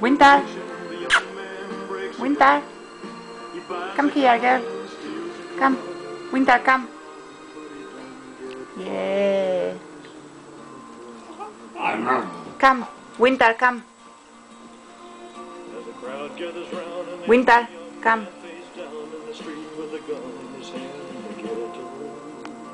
Winter. Winter. Come here, girl. Come. Winter, come. Yeah. Come. Winter, come. Winter, come.